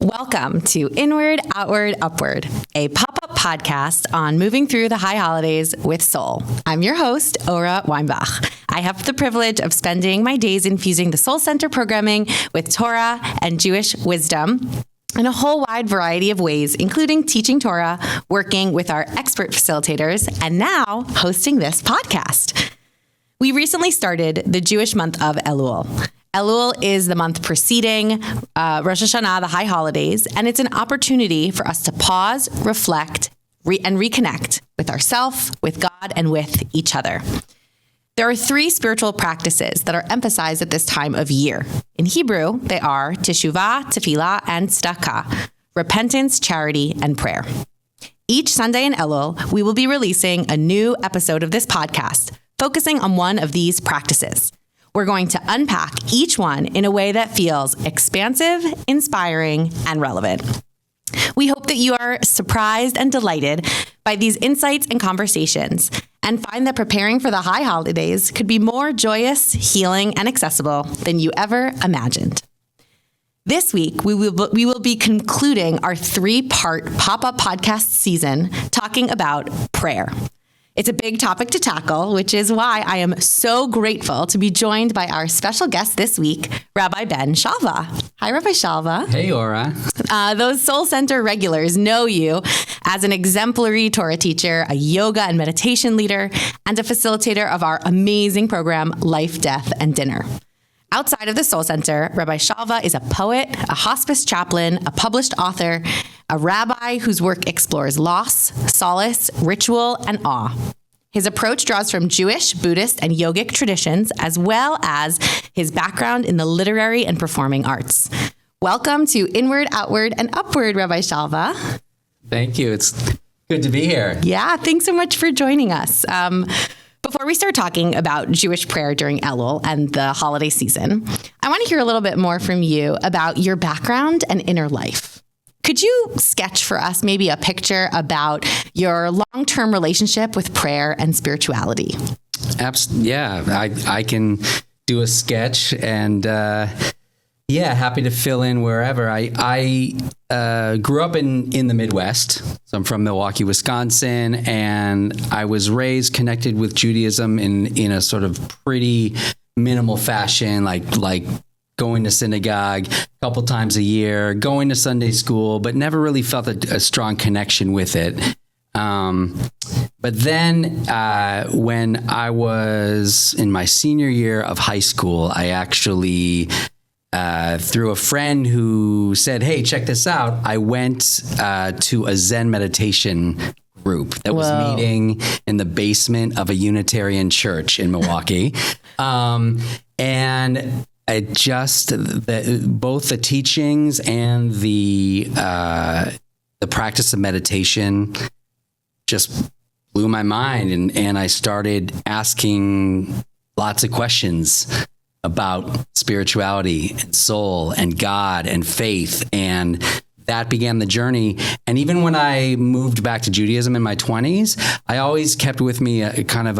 Welcome to Inward, Outward, Upward, a pop-up podcast on moving through the high holidays with soul. I'm your host, Ora Weinbach. I have the privilege of spending my days infusing the Soul Center programming with Torah and Jewish wisdom in a whole wide variety of ways, including teaching Torah, working with our expert facilitators, and now hosting this podcast. We recently started the Jewish month of Elul. Elul is the month preceding Rosh Hashanah, the high holidays, and it's an opportunity for us to pause, reflect, and reconnect with ourselves, with God, and with each other. There are three spiritual practices that are emphasized at this time of year. In Hebrew, they are Teshuvah, Tfilah, and Tzedakah, repentance, charity, and prayer. Each Sunday in Elul, we will be releasing a new episode of this podcast, focusing on one of these practices. We're going to unpack each one in a way that feels expansive, inspiring, and relevant. We hope that you are surprised and delighted by these insights and conversations and find that preparing for the high holidays could be more joyous, healing, and accessible than you ever imagined. This week, we will be concluding our three-part pop-up podcast season talking about prayer. It's a big topic to tackle, which is why I am so grateful to be joined by our special guest this week, Rabbi Ben Shalva. Hi, Rabbi Shalva. Hey, Ora. Those Soul Center regulars know you as an exemplary Torah teacher, a yoga and meditation leader, and a facilitator of our amazing program, Life, Death, and Dinner. Outside of the Soul Center, Rabbi Shalva is a poet, a hospice chaplain, a published author, a rabbi whose work explores loss, solace, ritual, and awe. His approach draws from Jewish, Buddhist, and yogic traditions, as well as his background in the literary and performing arts. Welcome to Inward, Outward, and Upward, Rabbi Shalva. Thank you. It's good to be here. Yeah, thanks so much for joining us. Before we start talking about Jewish prayer during Elul and the holiday season, I want to hear a little bit more from you about your background and inner life. Could you sketch for us maybe a picture about your long-term relationship with prayer and spirituality? Yeah, I can do a sketch and happy to fill in wherever. I grew up in the Midwest. So I'm from Milwaukee, Wisconsin, and I was raised connected with Judaism in a sort of pretty minimal fashion, like going to synagogue a couple times a year, going to Sunday school, but never really felt a strong connection with it. But then when I was in my senior year of high school, I actually, through a friend who said, hey, check this out, I went to a Zen meditation group that was meeting in the basement of a Unitarian church in Milwaukee. And it just both the teachings and the practice of meditation just blew my mind, and I started asking lots of questions about spirituality and soul and God and faith, and that began the journey. And even when I moved back to Judaism in my 20s, I always kept with me a kind of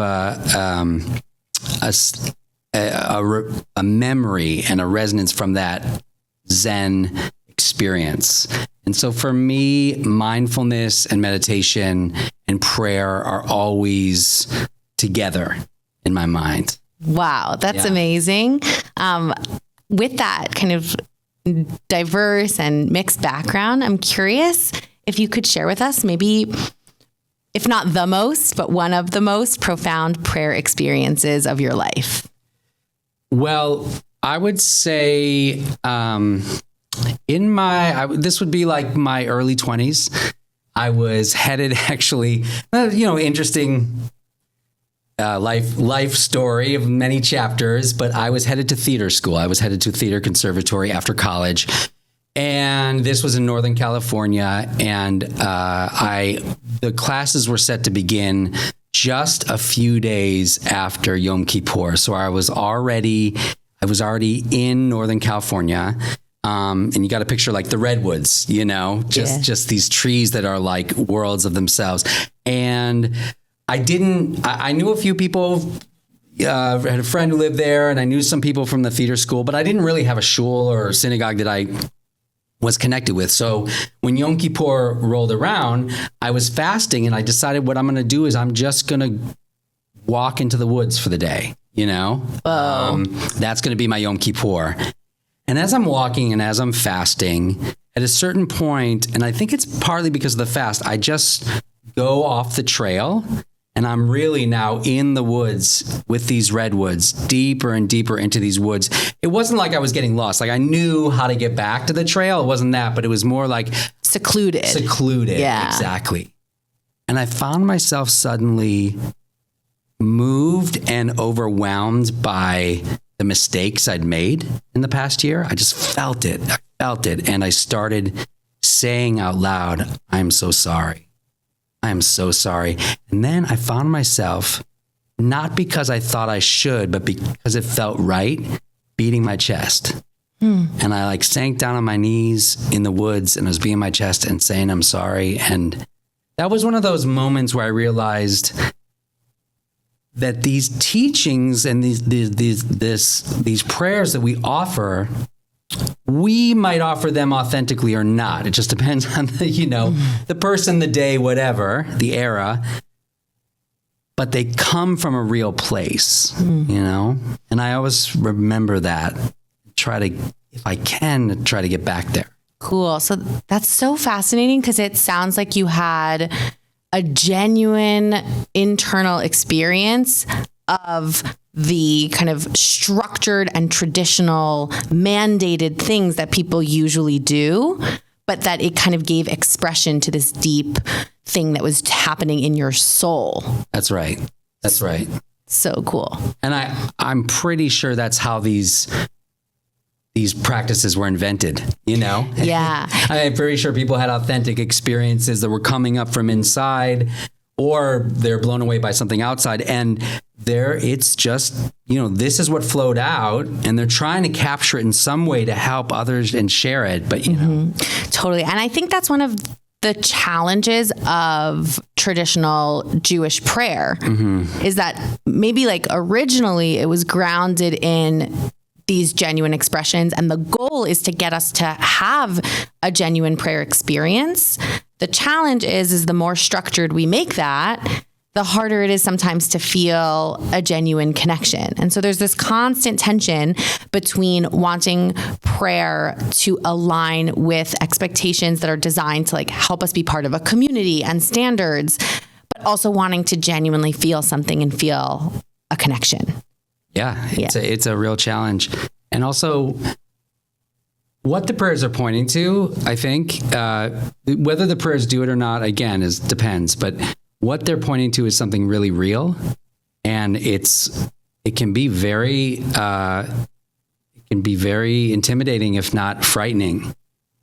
a memory and a resonance from that Zen experience. And so for me, mindfulness and meditation and prayer are always together in my mind. Wow, that's amazing. With that kind of diverse and mixed background, I'm curious if you could share with us maybe, if not the most, but one of the most profound prayer experiences of your life. Well, I would say this would be like my early 20s. I was headed actually, interesting life story of many chapters, but I was headed to theater school. I was headed to theater conservatory after college. And this was in Northern California. And the classes were set to begin just a few days after Yom Kippur. So I was already in Northern California. And you got to picture like the redwoods, just these trees that are like worlds of themselves. And I knew a few people, I had a friend who lived there, and I knew some people from the theater school, but I didn't really have a shul or synagogue that I was connected with. So when Yom Kippur rolled around, I was fasting and I decided what I'm going to do is I'm just going to walk into the woods for the day, that's going to be my Yom Kippur. And as I'm walking and as I'm fasting, at a certain point, and I think it's partly because of the fast, I just go off the trail and I'm really now in the woods with these redwoods, deeper and deeper into these woods. It wasn't like I was getting lost. Like I knew how to get back to the trail. It wasn't that, but it was more like secluded. Yeah. Exactly. And I found myself suddenly moved and overwhelmed by the mistakes I'd made in the past year. I just felt it. And I started saying out loud, I'm so sorry. I'm so sorry. And then I found myself, not because I thought I should, but because it felt right, beating my chest. And I sank down on my knees in the woods and I was beating my chest and saying, I'm sorry. And that was one of those moments where I realized that these teachings and these prayers that we offer, we might offer them authentically or not. It just depends on the person, the day, whatever, the era. But they come from a real place, And I always remember that. If I can, try to get back there. Cool. So that's so fascinating because it sounds like you had a genuine internal experience of the kind of structured and traditional mandated things that people usually do, but that it kind of gave expression to this deep thing that was happening in your soul. That's right. So cool. And I'm pretty sure that's how these practices were invented, Yeah. I'm pretty sure people had authentic experiences that were coming up from inside, or they're blown away by something outside. And it's just, this is what flowed out, and they're trying to capture it in some way to help others and share it. But, Totally. And I think that's one of the challenges of traditional Jewish prayer is that maybe originally it was grounded in these genuine expressions, and the goal is to get us to have a genuine prayer experience. The challenge is the more structured we make that, the harder it is sometimes to feel a genuine connection. And so there's this constant tension between wanting prayer to align with expectations that are designed to help us be part of a community and standards, but also wanting to genuinely feel something and feel a connection. Yeah, it's a real challenge. And also, what the prayers are pointing to, I think, whether the prayers do it or not, again, depends. But what they're pointing to is something really real, and it can be very intimidating, if not frightening.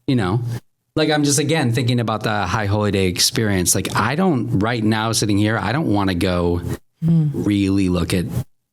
I'm just again thinking about the High Holy Day experience. I don't right now sitting here, I don't want to go really look at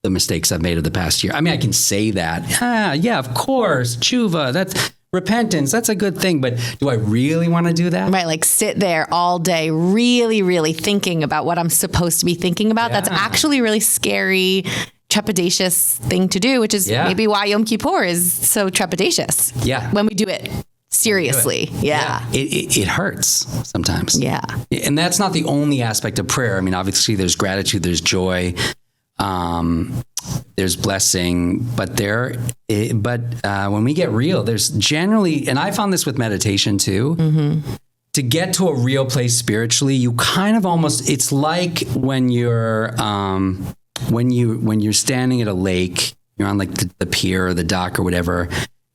the mistakes I've made of the past year. I mean, I can say that. Yeah, of course. Tshuva, that's repentance. That's a good thing. But do I really want to do that? Right. Sit there all day, really, really thinking about what I'm supposed to be thinking about. Yeah. That's actually a really scary, trepidatious thing to do, which is maybe why Yom Kippur is so trepidatious. Yeah. When we do it seriously. Yeah. It hurts sometimes. Yeah. And that's not the only aspect of prayer. I mean, obviously there's gratitude, there's joy, there's blessing, but when we get real, there's generally, and I found this with meditation too, to get to a real place spiritually, you kind of almost, it's like when you're standing at a lake, you're on the pier or the dock or whatever,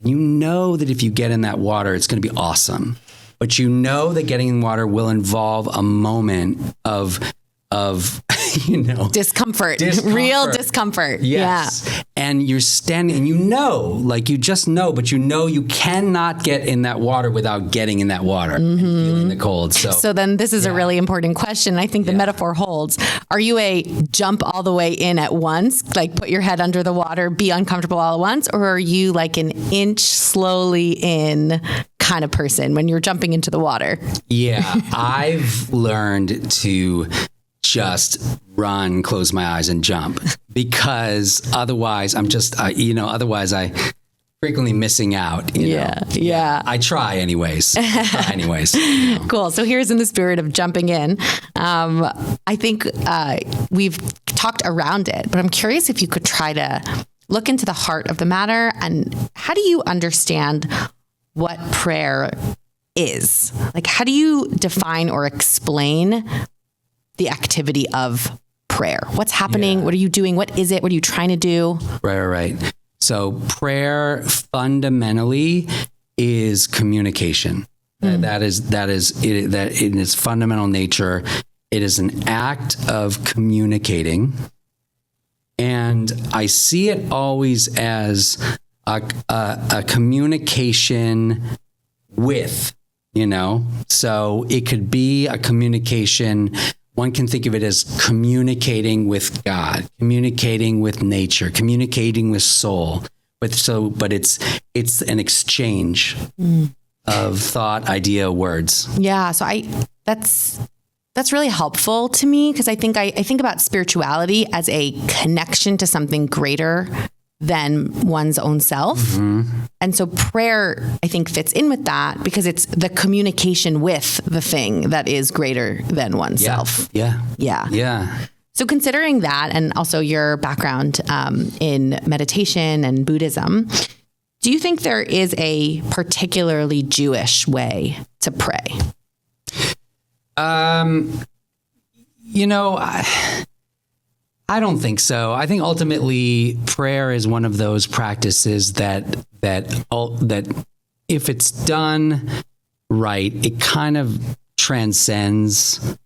you know that if you get in that water, it's going to be awesome. But you know that getting in water will involve a moment of discomfort, real discomfort. Yes. Yeah. And you're standing and you just know, but you cannot get in that water without getting in that water and feeling the cold. So then this is a really important question. I think the metaphor holds. Are you a jump all the way in at once, put your head under the water, be uncomfortable all at once? Or are you an inch slowly in kind of person when you're jumping into the water? Yeah. I've learned to just run, close my eyes and jump, because otherwise I'm just, otherwise I frequently missing out. You know? Yeah. I try anyways. Cool. So here's in the spirit of jumping in. I think we've talked around it, but I'm curious if you could try to look into the heart of the matter. And how do you understand what prayer is? Like, how do you define or explain the activity of prayer? What's happening? Yeah. What are you doing? What is it? What are you trying to do? Right. So prayer fundamentally is communication. That in its fundamental nature, it is an act of communicating. And I see it always as a communication with, so it could be a communication. One can think of it as communicating with God, communicating with nature, communicating with soul. But it's an exchange of thought, idea, words. Yeah. So that's really helpful to me, because I think about spirituality as a connection to something greater than one's own self. Mm-hmm. And so prayer, I think, fits in with that, because it's the communication with the thing that is greater than oneself. Yeah. So considering that, and also your background in meditation and Buddhism, do you think there is a particularly Jewish way to pray? I don't think so. I think ultimately prayer is one of those practices that if it's done right, it kind of transcends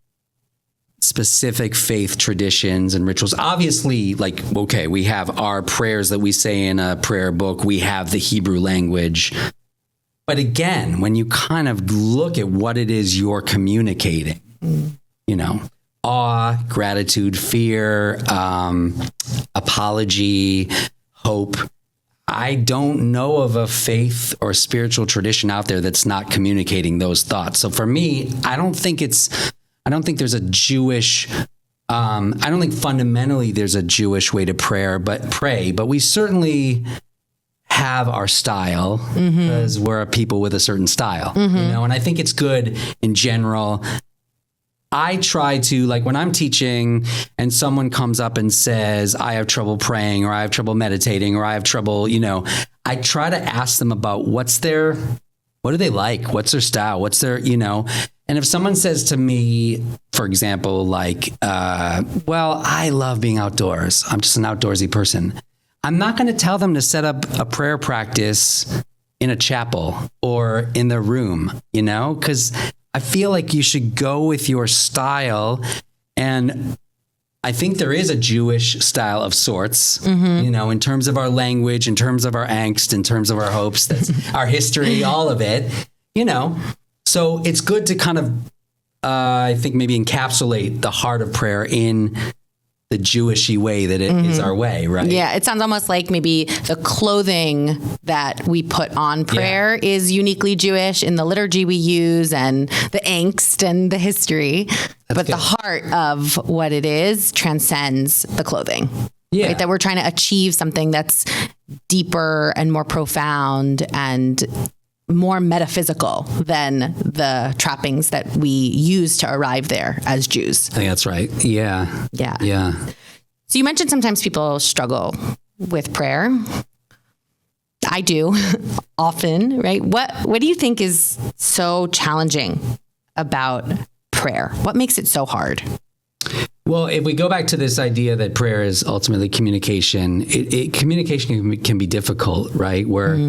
specific faith traditions and rituals. Obviously, we have our prayers that we say in a prayer book. We have the Hebrew language. But again, when you kind of look at what it is you're communicating, awe, gratitude, fear, apology, hope. I don't know of a faith or spiritual tradition out there that's not communicating those thoughts. So for me, I don't think there's a Jewish, I don't think fundamentally there's a Jewish way to pray, but we certainly have our style, because we're a people with a certain style, and I think it's good in general. I try to, when I'm teaching and someone comes up and says, I have trouble praying, or I have trouble meditating, or I have trouble, I try to ask them about what do they like? What's their style? What's their, and if someone says to me, for example, well, I love being outdoors. I'm just an outdoorsy person. I'm not going to tell them to set up a prayer practice in a chapel or in their room, because I feel like you should go with your style. And I think there is a Jewish style of sorts, in terms of our language, in terms of our angst, in terms of our hopes, that's our history, all of it, So it's good to kind of, I think, maybe encapsulate the heart of prayer in the Jewishy way that it is our way, right? Yeah, it sounds almost like maybe the clothing that we put on prayer is uniquely Jewish in the liturgy we use and the angst and the history. But the heart of what it is transcends the clothing. Yeah. Right? That we're trying to achieve something that's deeper and more profound and more metaphysical than the trappings that we use to arrive there as Jews. I think that's right. Yeah. So you mentioned sometimes people struggle with prayer. I do often, right? What do you think is so challenging about prayer? What makes it so hard? Well, if we go back to this idea that prayer is ultimately communication, communication can be difficult, right? We're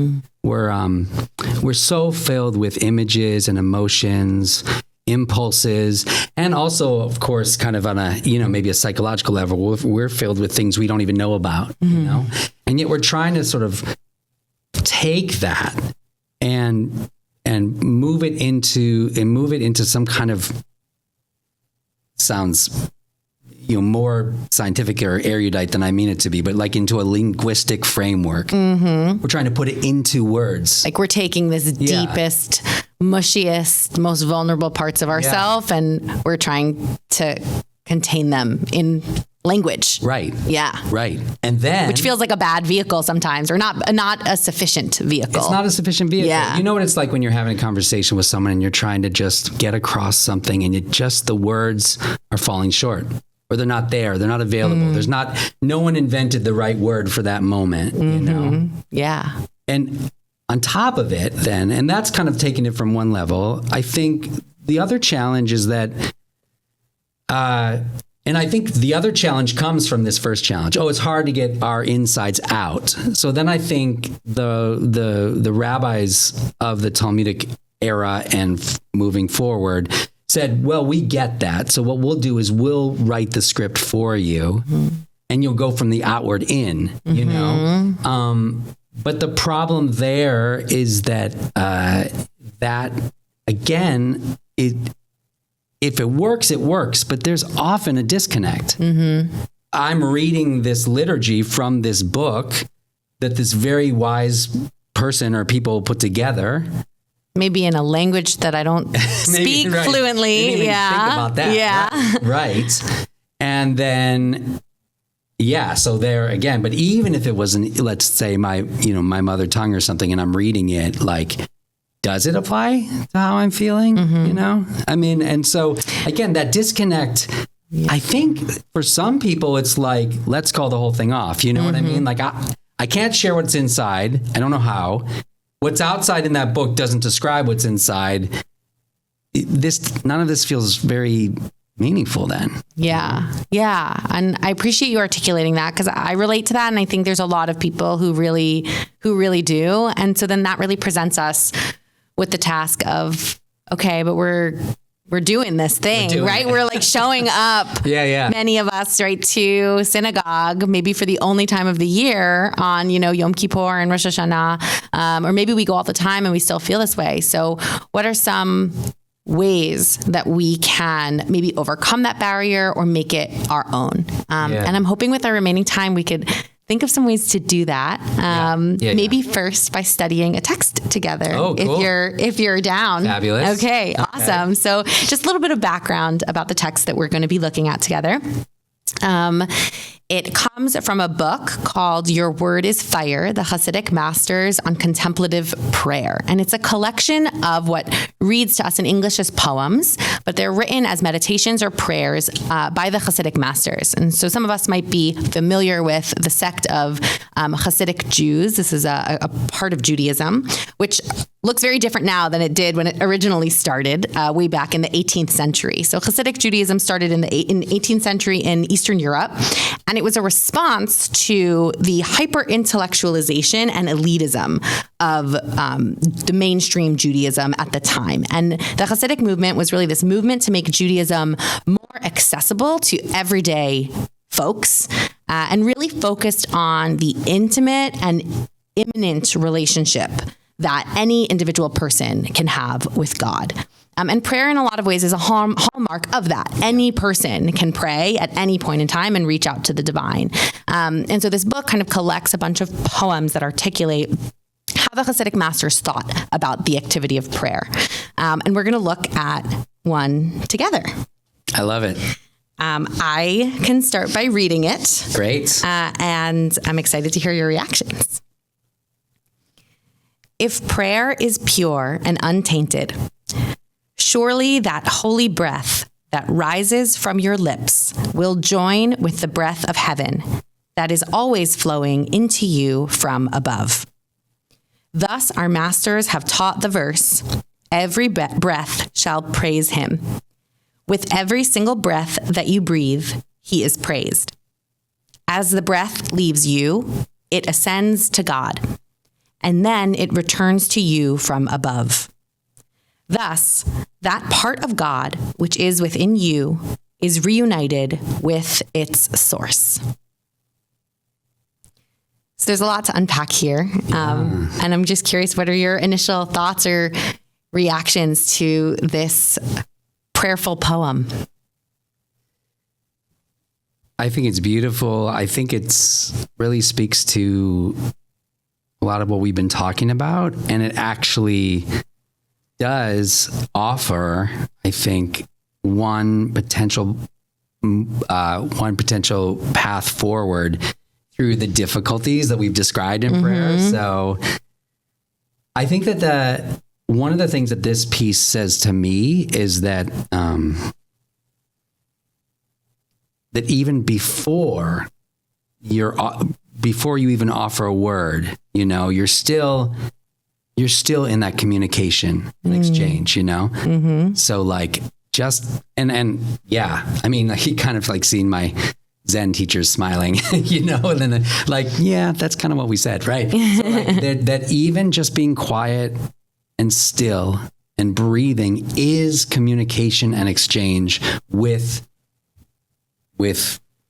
so filled with images and emotions, impulses, and also, of course, kind of on a, maybe a psychological level, we're filled with things we don't even know about, and yet we're trying to sort of take that and move it into some kind of, sounds more scientific or erudite than I mean it to be, but into a linguistic framework. We're trying to put it into words. We're taking this deepest, mushiest, most vulnerable parts of ourselves, and we're trying to contain them in language. Right. Yeah. Right. And then, which feels like a bad vehicle sometimes, or not a sufficient vehicle. It's not a sufficient vehicle. Yeah. You know what it's like when you're having a conversation with someone and you're trying to just get across something and the words are falling short, or they're not there. They're not available. No one invented the right word for that moment, you know? Yeah. And on top of it then, and that's kind of taking it from one level, I think the other challenge is that, and I think the other challenge comes from this first challenge. Oh, it's hard to get our insides out. So then I think the rabbis of the Talmudic era and moving forward said, well, we get that. So what we'll do is we'll write the script for you, and you'll go from the outward in, you know? But the problem there is that, that again, if it works, but there's often a disconnect. I'm reading this liturgy from this book that this very wise person or people put together. Maybe in a language that I don't speak fluently. Didn't even think about that. Yeah. Right. And then, so there again, but even if it wasn't, let's say my mother tongue or something, and I'm reading it, like, does it apply to how I'm feeling? You know, I mean, and so again, that disconnect, I think for some people, it's like, let's call the whole thing off. You know what I mean? Like, I can't share what's inside. I don't know how. What's outside in that book doesn't describe what's inside. None of this feels very meaningful then. Yeah. And I appreciate you articulating that, because I relate to that. And I think there's a lot of people who really do. And so then that really presents us with the task of, okay, but we're doing this thing, right? We're like showing up, many of us, right, to synagogue, maybe for the only time of the year on, Yom Kippur and Rosh Hashanah, or maybe we go all the time and we still feel this way. So what are some ways that we can maybe overcome that barrier or make it our own? And I'm hoping with our remaining time, we could think of some ways to do that. Maybe first by studying a text together. Oh, cool. If you're down. Fabulous. Okay, awesome. So just a little bit of background about the text that we're going to be looking at together. It comes from a book called Your Word is Fire, the Hasidic Masters on Contemplative Prayer. And it's a collection of what reads to us in English as poems, but they're written as meditations or prayers by the Hasidic masters. And so some of us might be familiar with the sect of Hasidic Jews. This is a part of Judaism, which looks very different now than it did when it originally started way back in the 18th century. So Hasidic Judaism started in the 18th century in Eastern Europe, and it was a response to the hyper-intellectualization and elitism of the mainstream Judaism at the time. And the Hasidic movement was really this movement to make Judaism more accessible to everyday folks, and really focused on the intimate and immanent relationship that any individual person can have with God. And prayer in a lot of ways is a hallmark of that. Any person can pray at any point in time and reach out to the divine. And so this book kind of collects a bunch of poems that articulate how the Hasidic masters thought about the activity of prayer. And we're going to look at one together. I love it. I can start by reading it. Great. And I'm excited to hear your reactions. If prayer is pure and untainted, surely that holy breath that rises from your lips will join with the breath of heaven that is always flowing into you from above. Thus our masters have taught the verse, every breath shall praise him. With every single breath that you breathe, he is praised. As the breath leaves you, it ascends to God, and then it returns to you from above. Thus, that part of God which is within you is reunited with its source. So there's a lot to unpack here. And I'm just curious, what are your initial thoughts or reactions to this prayerful poem? I think it's beautiful. I think it's really speaks to a lot of what we've been talking about. And it actually does offer, I think, one potential one potential path forward through the difficulties that we've described in prayer. So I think that one of the things that this piece says to me is that that even before you even offer a word, you're still in that communication and exchange, So like and yeah, I mean, he kind of like seeing my Zen teachers smiling, and then yeah, that's kind of what we said, right? So like that even just being quiet and still and breathing is communication and exchange with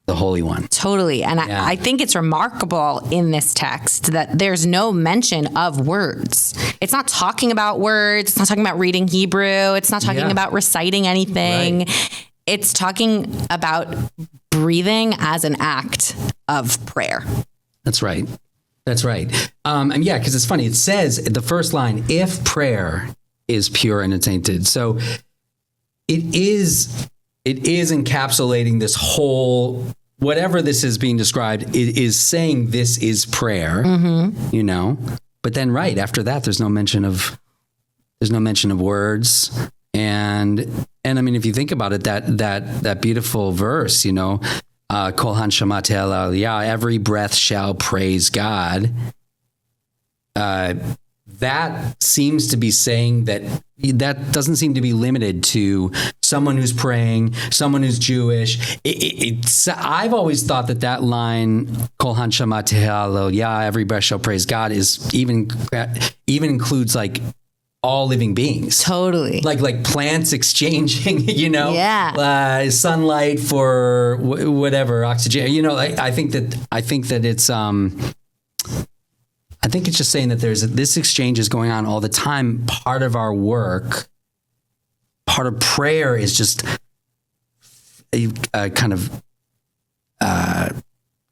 the Holy One. Totally. And I think it's remarkable in this text that there's no mention of words. It's not talking about words. It's not talking about reading Hebrew. It's not talking about reciting anything. Right. It's talking about breathing as an act of prayer. That's right. And yeah, because it's funny. It says the first line, if prayer is pure and untainted. So it is encapsulating this whole, whatever this is being described, it is saying this is prayer, but then right after that, there's no mention of words. And I mean, if you think about it, that beautiful verse, Kol hanshama te'el aliyah, every breath shall praise God. That seems to be saying that doesn't seem to be limited to someone who's praying, someone who's Jewish. I've always thought that line, Kol hanshama te'el aliyah, every breath shall praise God, is even includes like all living beings. Totally. Like plants exchanging, sunlight for whatever, oxygen, I think that it's, I think it's just saying that this exchange is going on all the time. Part of our work, part of prayer is just kind of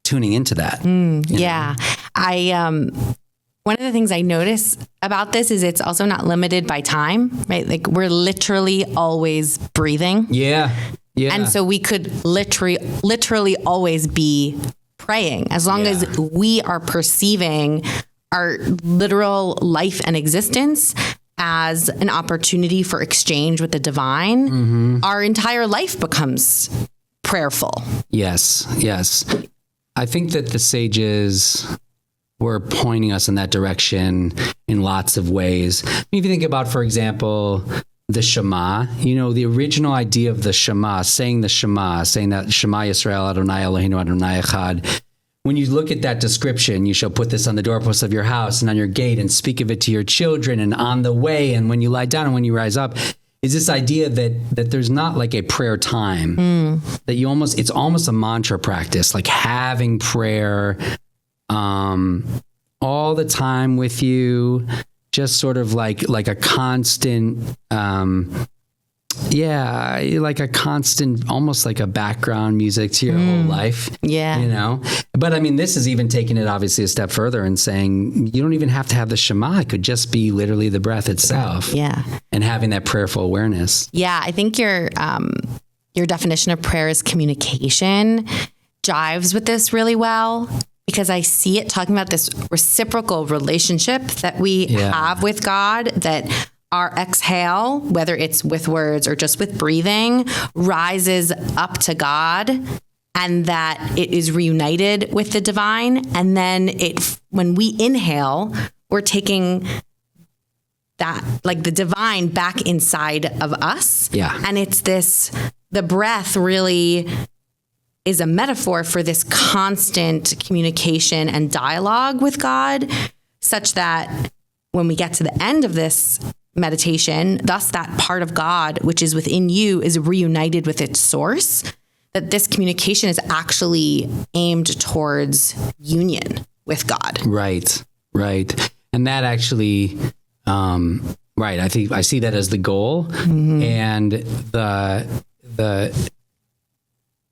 tuning into that. Yeah. One of the things I notice about this is it's also not limited by time, right? Like we're literally always breathing. Yeah. And so we could literally always be praying as long as we are perceiving our literal life and existence as an opportunity for exchange with the divine. Our entire life becomes prayerful. Yes. I think that the sages were pointing us in that direction in lots of ways. If you think about, for example, the Shema, the original idea of the Shema, saying that Shema Yisrael Adonai Eloheinu Adonai Echad. When you look at that description, you shall put this on the doorposts of your house and on your gate and speak of it to your children and on the way and when you lie down and when you rise up, is this idea that there's not like a prayer time, that it's almost a mantra practice, like having prayer all the time with you, just sort of like a constant, like a constant, almost like a background music to your whole life. Yeah. But I mean, this is even taking it obviously a step further and saying you don't even have to have the Shema. It could just be literally the breath itself. Yeah. And having that prayerful awareness. Yeah. I think your definition of prayer as communication jives with this really well, because I see it talking about this reciprocal relationship that we have with God, that our exhale, whether it's with words or just with breathing, rises up to God, and that it is reunited with the divine. And then when we inhale, we're taking that, like the divine, back inside of us. Yeah. And it's the breath really is a metaphor for this constant communication and dialogue with God, such that when we get to the end of this meditation, thus that part of God which is within you is reunited with its source, that this communication is actually aimed towards union with God. Right. And that actually, I think I see that as the goal, and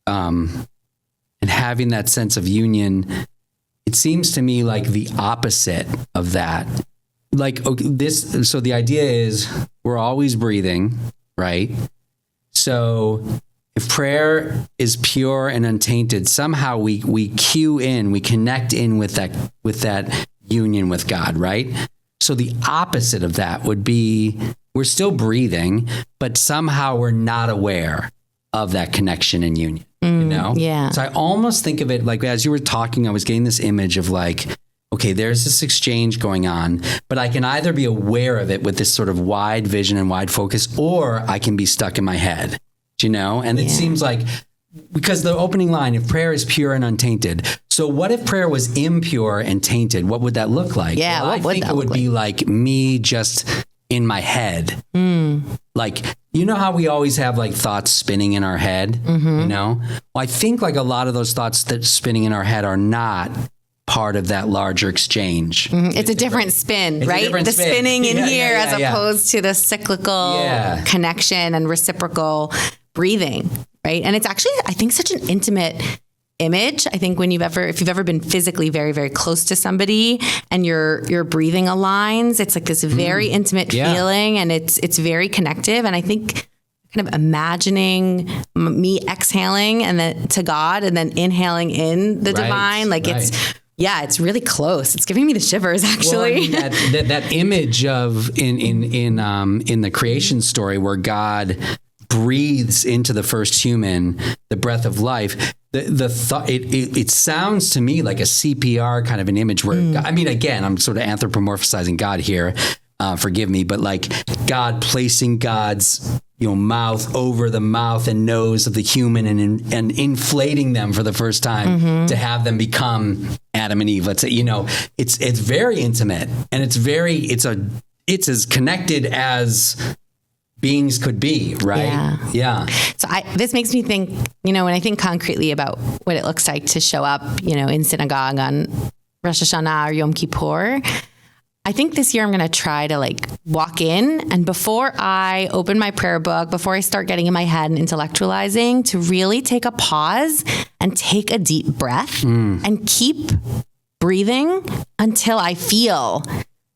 and having that sense of union, it seems to me like the opposite of that. Like so the idea is we're always breathing, right? So if prayer is pure and untainted, somehow we connect in with that union with God, right? So the opposite of that would be we're still breathing, but somehow we're not aware of that connection and union, you know? Yeah. So I almost think of it like, as you were talking, I was getting this image of like, okay, there's this exchange going on, but I can either be aware of it with this sort of wide vision and wide focus, or I can be stuck in my head, you know? And it seems like, because the opening line, if prayer is pure and untainted. So what if prayer was impure and tainted? What would that look like? Yeah, well, I think it would be like me just in my head. Like, you know how we always have like thoughts spinning in our head, you know? Well, I think like a lot of those thoughts that spinning in our head are not part of that larger exchange. It's a different spin, It's a right? different The spin. spinning in Yeah, here yeah, as yeah. opposed to the cyclical connection and reciprocal breathing, right? And it's actually, I think, such an intimate image. I think if you've ever been physically very, very close to somebody and your breathing aligns, it's like this very intimate feeling, and it's very connective. And I think kind of imagining me exhaling and then to God and then inhaling in the divine, like it's really close. It's giving me the shivers, actually. Well, I mean, that image of in the creation story where God breathes into the first human the breath of life. The thought it sounds to me like a CPR kind of an image where God, I mean, again, I'm sort of anthropomorphizing God here. Forgive me, but like God placing God's mouth over the mouth and nose of the human and inflating them for the first time to have them become Adam and Eve. Let's say, it's very intimate, and it's as connected as beings could be, right? Yeah. So this makes me think, when I think concretely about what it looks like to show up, in synagogue on Rosh Hashanah or Yom Kippur, I think this year I'm going to try to walk in, and before I open my prayer book, before I start getting in my head and intellectualizing, to really take a pause and take a deep breath and keep breathing until I feel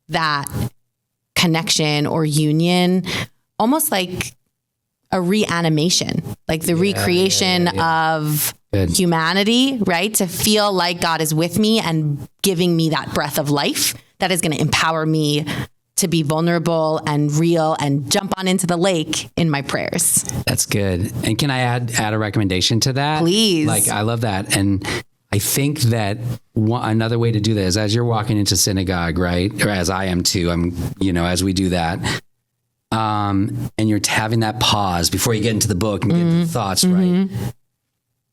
that connection or union, almost like a reanimation, like the recreation of humanity, right? To feel like God is with me and giving me that breath of life that is going to empower me to be vulnerable and real and jump on into the lake in my prayers. That's good. And can I add a recommendation to that? Please. I love that. And I think that another way to do that is as you're walking into synagogue, right? Or as I am too, as we do that, and you're having that pause before you get into the book and get into the thoughts, right?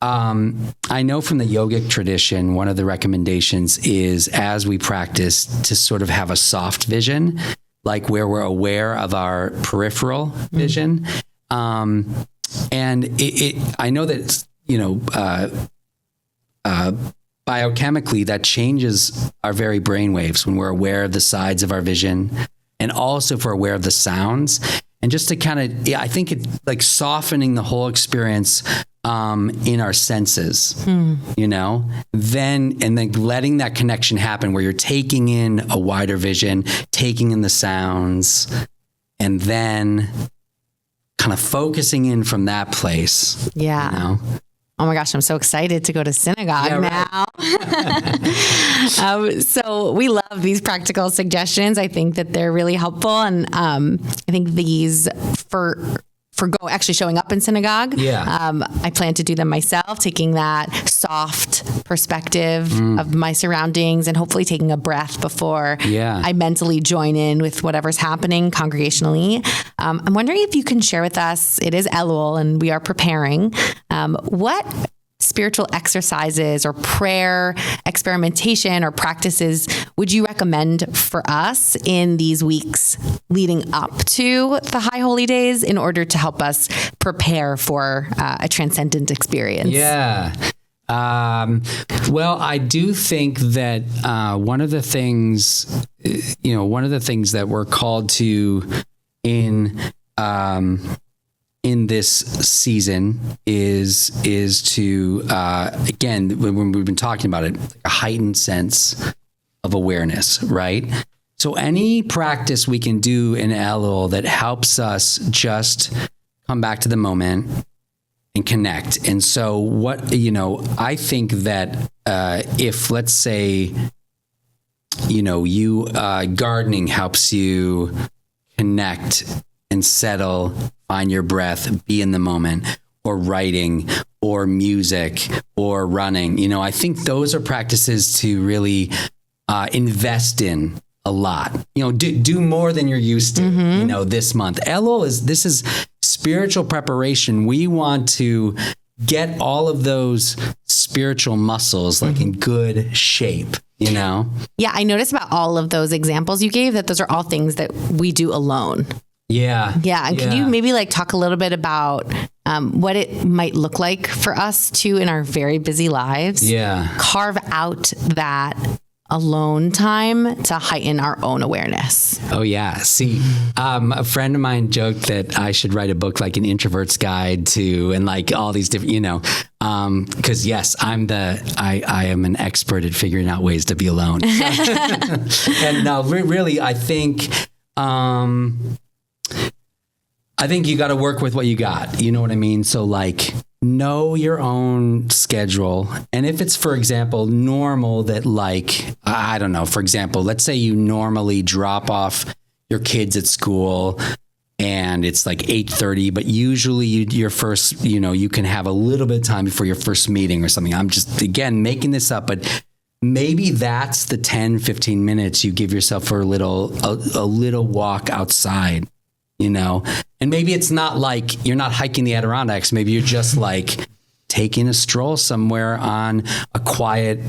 I know from the yogic tradition, one of the recommendations is as we practice to sort of have a soft vision, like where we're aware of our peripheral vision. And I know that, biochemically that changes our very brain waves when we're aware of the sides of our vision, and also if we're aware of the sounds. And just to kind of, I think it like softening the whole experience in our senses, then letting that connection happen where you're taking in a wider vision, taking in the sounds, and then kind of focusing in from that place. Yeah. Oh my gosh, I'm so excited to go to synagogue now. So we love these practical suggestions. I think that they're really helpful. And I think these actually showing up in synagogue. I plan to do them myself, taking that soft perspective of my surroundings and hopefully taking a breath before I mentally join in with whatever's happening congregationally. I'm wondering if you can share with us, it is Elul and we are preparing, what spiritual exercises or prayer experimentation or practices would you recommend for us in these weeks leading up to the High Holy Days in order to help us prepare for a transcendent experience? Well, I do think that one of the things that we're called to in this season is to again, when we've been talking about it, a heightened sense of awareness, right? So any practice we can do in Elul that helps us just come back to the moment and connect. And so I think that if, let's say, you gardening helps you connect and settle, find your breath, be in the moment, or writing, or music, or running. I think those are practices to really invest in a lot. Do more than you're used to. This month, this is spiritual preparation. We want to get all of those spiritual muscles like in good shape. Yeah, I noticed about all of those examples you gave that those are all things that we do alone. Yeah. And can you maybe talk a little bit about what it might look like for us to, in our very busy lives, carve out that alone time to heighten our own awareness? Oh, yeah. See, a friend of mine joked that I should write a book like an introvert's guide to, and all these different, because yes, I am an expert at figuring out ways to be alone. And no, really, I think you got to work with what you got. You know what I mean? So know your own schedule. And if it's, for example, normal that I don't know, for example, let's say you normally drop off your kids at school and it's 8:30, but usually your first, you can have a little bit of time before your first meeting or something. I'm just, again, making this up, but maybe that's the 10, 15 minutes you give yourself for a little walk outside. And maybe it's not you're not hiking the Adirondacks. Maybe you're just taking a stroll somewhere on a quiet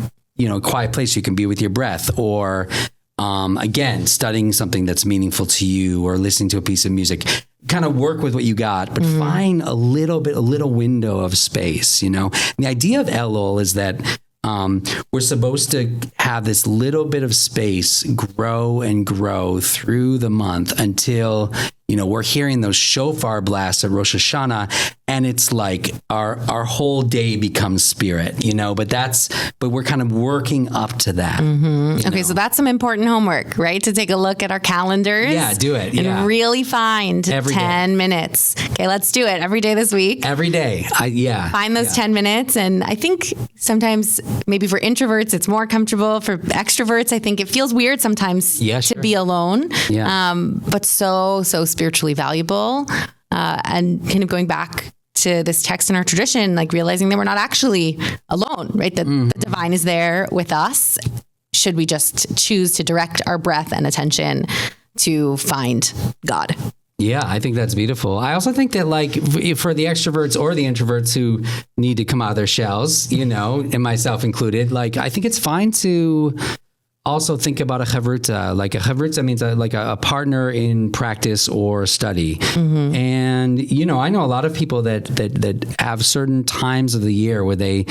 place you can be with your breath, or again, studying something that's meaningful to you, or listening to a piece of music. Kind of work with what you got, but find a little window of space, And the idea of Elul is that we're supposed to have this little bit of space grow and grow through the month until, we're hearing those shofar blasts at Rosh Hashanah, and it's our whole day becomes spirit, but we're kind of working up to that. Okay, so that's some important homework, right? To take a look at our calendars. Yeah, do it. And really find every 10 minutes. Okay, let's do it every day this week. Every day. Find those 10 minutes. And I think sometimes maybe for introverts, it's more comfortable. For extroverts, I think it feels weird sometimes to be alone. Yeah. But so spiritually valuable. And kind of going back to this text in our tradition, realizing that we're not actually alone, right? That the divine is there with us. Should we just choose to direct our breath and attention to find God? Yeah, I think that's beautiful. I also think that for the extroverts or the introverts who need to come out of their shells, and myself included, I think it's fine to also think about a chavruta. A chavruta means a partner in practice or study. And, I know a lot of people that have certain times of the year where they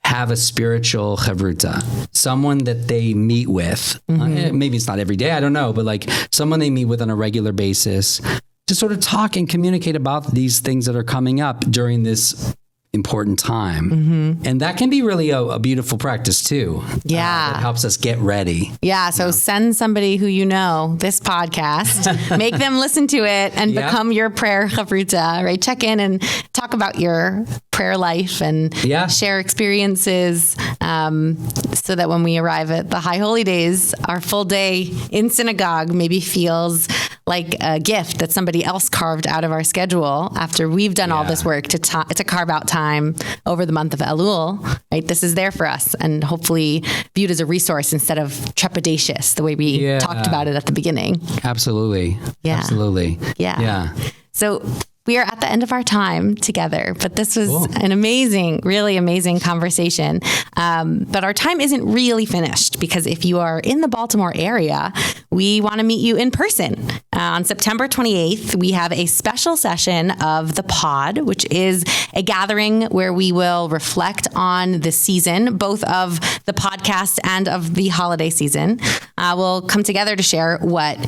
have a spiritual chavruta, someone that they meet with. Maybe it's not every day, I don't know, but someone they meet with on a regular basis to sort of talk and communicate about these things that are coming up during this important time. And that can be really a beautiful practice too. Yeah. That helps us get ready. Yeah. So send somebody who this podcast, make them listen to it and become your prayer chavruta, right? Check in and talk about your prayer life and share experiences so that when we arrive at the High Holy Days, our full day in synagogue maybe feels like a gift that somebody else carved out of our schedule after we've done all this work to carve out time over the month of Elul, right? This is there for us and hopefully viewed as a resource instead of trepidatious, the way we talked about it at the beginning. Absolutely. Yeah. Absolutely. Yeah. So we are at the end of our time together, but this was an amazing, really amazing conversation. But our time isn't really finished because if you are in the Baltimore area, we want to meet you in person. On September 28th, we have a special session of The Pod, which is a gathering where we will reflect on the season, both of the podcast and of the holiday season. We'll come together to share what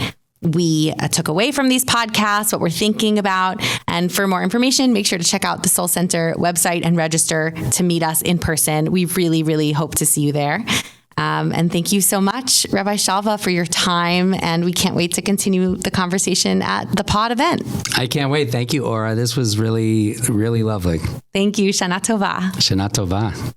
we took away from these podcasts, what we're thinking about. And for more information, make sure to check out the Soul Center website and register to meet us in person. We really, really hope to see you there. And thank you so much, Rabbi Shalva, for your time. And we can't wait to continue the conversation at the pod event. I can't wait. Thank you, Ora. This was really, really lovely. Thank you. Shana Tova. Shana Tova.